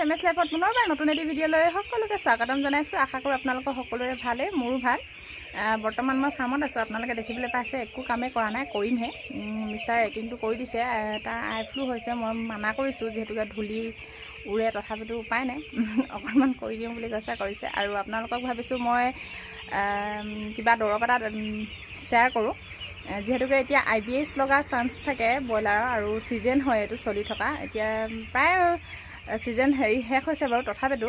SMS লাইফত পুনৰবাৰ নতুন এটি ভিডিঅ' লৈ সকলোকে স্বাগতম জনাইছোঁ। আশা কৰোঁ আপোনালোকৰ সকলোৰে ভালেই, মোৰো ভাল। বৰ্তমান মই ফাৰ্মত আছোঁ। আপোনালোকে দেখিবলৈ পাইছে একো কামেই কৰা নাই, কৰিমহে। মিষ্টাৰ ৰেটিংটো কৰি দিছে, তাৰ আই ফ্লু হৈছে। মই মানা কৰিছোঁ যিহেতুকে ধূলি উৰে, তথাপিতো উপায় নাই, অকণমান কৰি দিওঁ বুলি কৰিছে। আৰু আপোনালোকক ভাবিছোঁ মই কিবা দৰৱ এটা শ্বেয়াৰ কৰোঁ, যিহেতুকে এতিয়া IBS লগা চান্স থাকে ব্ৰইলাৰৰ, আৰু ছিজন হয় এইটো চলি থকা। এতিয়া প্ৰায় ছিজন শেষ হৈছে বাৰু, তথাপিতো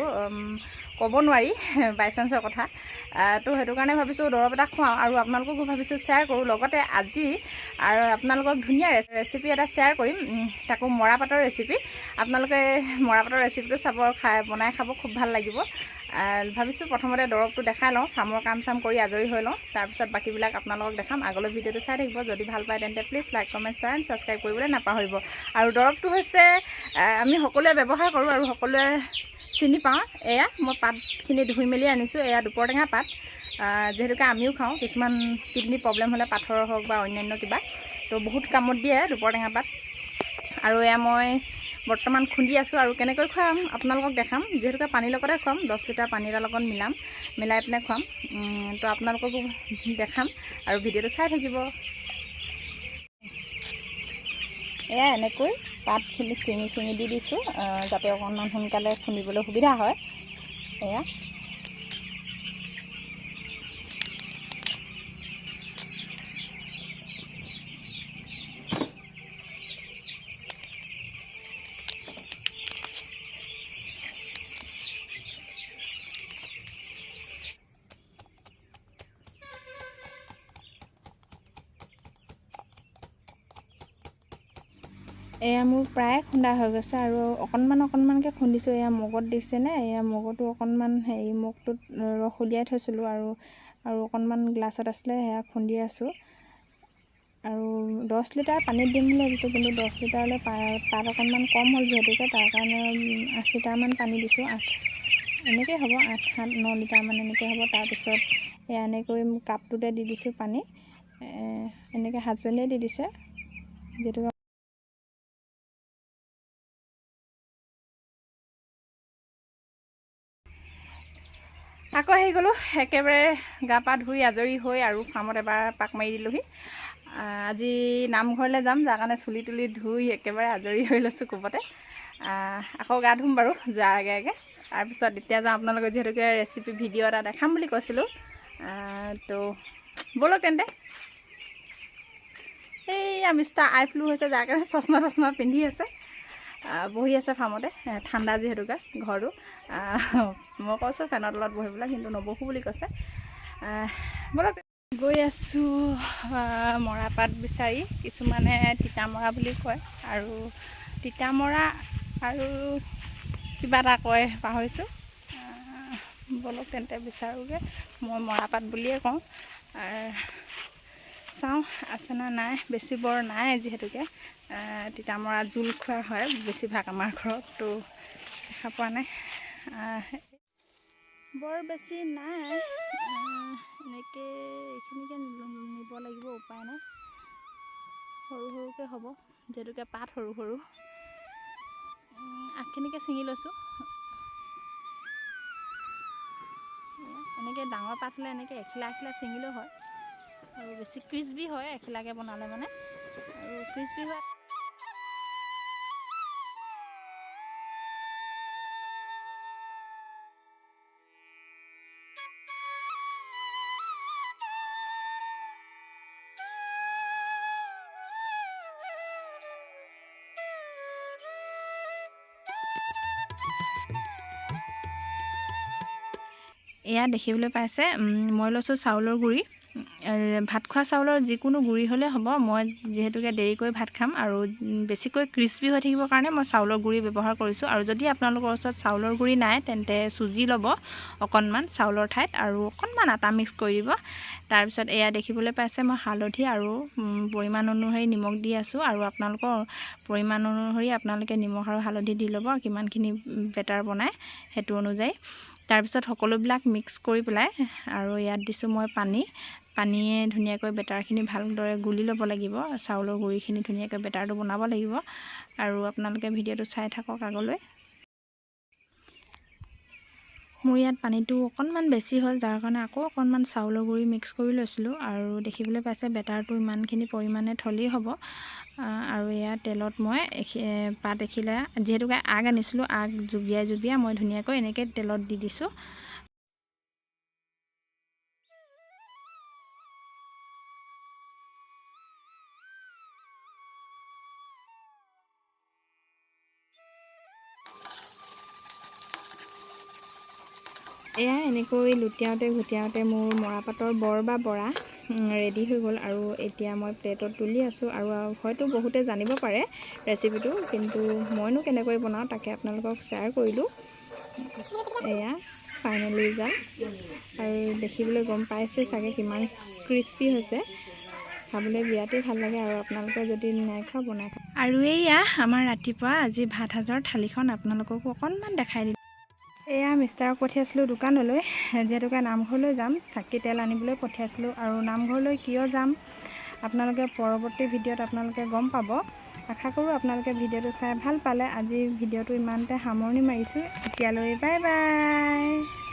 ক'ব নোৱাৰি বাই চান্সৰ কথা। তো সেইটো কাৰণে ভাবিছোঁ দৰৱ এটা খুৱাওঁ আৰু আপোনালোককো ভাবিছোঁ শ্বেয়াৰ কৰোঁ। লগতে আজি আৰু আপোনালোকক ধুনীয়া ৰেচিপি এটা শ্বেয়াৰ কৰিম, তাকো মৰাপাটৰ ৰেচিপি। আপোনালোকে মৰাপাটৰ ৰেচিপিটো চাব, বনাই খাব, খুব ভাল লাগিব। ভাবিছোঁ প্ৰথমতে দৰৱটো দেখাই লওঁ, ফাৰ্মৰ কাম চাম কৰি আজৰি হৈ লওঁ, তাৰপিছত বাকীবিলাক আপোনালোকক দেখাম। আগলৈ ভিডিঅ'টো চাই থাকিব। যদি ভাল পায় তেন্তে please like, comment, share and subscribe কৰিবলৈ নাপাহৰিব। আৰু দৰৱটো হৈছে আমি সকলোৱে ব্যৱহাৰ কৰোঁ আৰু সকলোৱে চিনি পাওঁ। এয়া মই পাতখিনি ধুই মেলি আনিছোঁ। এয়া দুপৰটেঙা পাত, যিহেতুকে আমিও খাওঁ। কিছুমান কিডনী প্ৰব্লেম হ'লে পাথৰ হওক বা অন্যান্য কিবা, তো বহুত কামত দিয়ে দুপৰটেঙা পাত। আৰু এয়া মই বৰ্তমান খুন্দি আছোঁ, আৰু কেনেকৈ খুৱাম আপোনালোকক দেখাম। যিহেতুকে পানীৰ লগতে খুৱাম, 10 লিটাৰ পানী এটাৰ লগত মিলাই পিনে খুৱাম। তো আপোনালোককো দেখাম আৰু ভিডিঅ'টো চাই থাকিব। এয়া এনেকৈ পাতখিনি ছিঙি দি দিছোঁ, যাতে অকণমান সোনকালে খুন্দিবলৈ সুবিধা হয়। এয়া এয়া মোৰ প্ৰায় খুন্দা হৈ গৈছে, আৰু অকণমানকৈ খুন্দিছোঁ। এয়া মগত দিছেনে, এয়া মগতো অকণমান মগটোত ৰস উলিয়াই থৈছিলোঁ, আৰু অকণমান গ্লাছত আছিলে, সেয়া খুন্দি আছোঁ। আৰু 10 লিটাৰ পানীত দিম বুলি ভাবিছোঁ, কিন্তু 10 লিটাৰলৈ পাত অকণমান কম হ'ল যিহেতুকে, তাৰ কাৰণে 8 লিটাৰমান পানী দিছোঁ। এনেকৈ হ'ব, 8-9 লিটাৰমান এনেকৈ হ'ব। তাৰপিছত এয়া এনেকৈ কাপটোতে দি দিছোঁ পানী, এনেকৈ হাজবেণ্ডে দি দিছে যিহেতু। আকৌ আহি গ'লোঁ, একেবাৰে গা পা ধুই আজৰি হৈ আৰু ফাৰ্মত এবাৰ পাক মাৰি দিলোঁহি। আজি নামঘৰলৈ যাম, যাৰ কাৰণে চুলি তুলি ধুই একেবাৰে আজৰি হৈ লৈছোঁ কোবতে। আকৌ গা ধুম বাৰু যোৱাৰ আগে। তাৰপিছত এতিয়া যাওঁ, আপোনালোকে যিহেতুকে ৰেচিপি ভিডিঅ' এটা দেখাম বুলি কৈছিলোঁ, তো ব'লক তেন্তে। এইয়া মিষ্টাৰ আই ফ্লু হৈছে, যাৰ কাৰণে চশমা পিন্ধি আছে, বহি আছে ফাৰ্মতে। ঠাণ্ডা যিহেতুকে ঘৰটো, মই কৈছোঁ ফেনৰ তলত বহিবলৈ, কিন্তু নবহোঁ বুলি কৈছে। ব'লক গৈ আছোঁ মৰাপাত বিচাৰি। কিছুমানে তিতামৰা বুলি কয়, আৰু তিতামৰা আৰু কিবা এটা কয়, পাহৰিছোঁ। ব'লক তেন্তে বিচাৰোঁগৈ। মই মৰাপাত বুলিয়ে কওঁ। চাওঁ আছেনে নাই, বেছি বৰ নাই, যিহেতুকে তিতামৰা জোল খোৱা হয় বেছিভাগ আমাৰ ঘৰত, তো দেখা পোৱা নাই। বৰ বেছি নাই, এনেকৈ এইখিনিকে নিব লাগিব, উপায় নাই। সৰুকৈ হ'ব, যিহেতুকে পাত সৰু। আগখিনিকে ছিঙি লৈছোঁ। এনেকৈ ডাঙৰ পাত হ'লে এনেকৈ এখিলা ছিঙিলেও হয়, আৰু বেছি ক্ৰিস্পি হয় এখিলাকৈ বনালে মানে, আৰু ক্ৰিস্পি হয়। এয়া দেখিবলৈ পাইছে, মই লৈছোঁ চাউলৰ গুড়ি। ভাত খোৱা চাউলৰ যিকোনো গুড়ি হ'লে হ'ব। মই যিহেতুকে দেৰিকৈ ভাত খাম, আৰু বেছিকৈ ক্ৰিস্পি হৈ থাকিবৰ কাৰণে মই চাউলৰ গুড়ি ব্যৱহাৰ কৰিছোঁ। আৰু যদি আপোনালোকৰ ওচৰত চাউলৰ গুড়ি নাই, তেন্তে চুজি ল'ব অকণমান চাউলৰ ঠাইত, আৰু অকণমান আটা মিক্স কৰি দিব। তাৰপিছত এয়া দেখিবলৈ পাইছে, মই হালধি আৰু পৰিমাণ অনুসৰি নিমখ দি আছোঁ, আৰু আপোনালোকৰ পৰিমাণ অনুসৰি আপোনালোকে নিমখ আৰু হালধি দি ল'ব, কিমানখিনি বেটাৰ বনায় সেইটো অনুযায়ী। তাৰপিছত সকলোবিলাক মিক্স কৰি পেলাই, আৰু ইয়াত দিছোঁ মই পানীয়ে ধুনীয়াকৈ বেটাৰখিনি ভালদৰে গুলি ল'ব লাগিব। চাউলৰ গুড়িখিনি ধুনীয়াকৈ বেটাৰটো বনাব লাগিব, আৰু আপোনালোকে ভিডিঅ'টো চাই থাকক আগলৈ। মোৰ ইয়াত পানীটো অকণমান বেছি হ'ল, যাৰ কাৰণে আকৌ অকণমান চাউলৰ গুড়ি মিক্স কৰি লৈছিলোঁ। আৰু দেখিবলৈ পাইছে বেটাৰটো ইমানখিনি পৰিমাণে থ'লেই হ'ব। আৰু এয়া তেলত মই পাত এখিলা, যিহেতুকে আগ আনিছিলোঁ, আগ জুবিয়াই মই ধুনীয়াকৈ এনেকৈ তেলত দি দিছোঁ। এয়া এনেকৈ লুটিয়াওঁতে ঘুটিয়াওঁতে মোৰ মৰাপাটৰ বৰ বা বৰা ৰেডি হৈ গ'ল। আৰু এতিয়া মই প্লেটত তুলি আছোঁ। আৰু হয়তো বহুতে জানিব পাৰে ৰেচিপিটো, কিন্তু মইনো কেনেকৈ বনাওঁ তাকে আপোনালোকক শ্বেয়াৰ কৰিলোঁ। এয়া ফাইনেল ৰিজাল্ট, আৰু দেখিবলৈ গম পাইছে চাগে কিমান ক্ৰিস্পি হৈছে। খাবলৈ বিৰাটেই ভাল লাগে, আৰু আপোনালোকে যদি নাই খোৱা বনাই খাব। আৰু এয়া আমাৰ ৰাতিপুৱা আজি ভাত সাজৰ থালিখন আপোনালোককো অকণমান দেখাই দিলোঁ। এয়া মিষ্টাৰক পঠিয়াইছিলোঁ দোকানলৈ, যিহেতুকে নামঘৰলৈ যাম, চাকি তেল আনিবলৈ পঠিয়াইছিলোঁ। আৰু নামঘৰলৈ কিয় যাম আপোনালোকে পৰৱৰ্তী ভিডিঅ'ত আপোনালোকে গম পাব। আশা কৰোঁ আপোনালোকে ভিডিঅ'টো চাই ভাল পালে। আজি ভিডিঅ'টো ইমানতে সামৰণি মাৰিছোঁ। এতিয়ালৈ বাই বাই।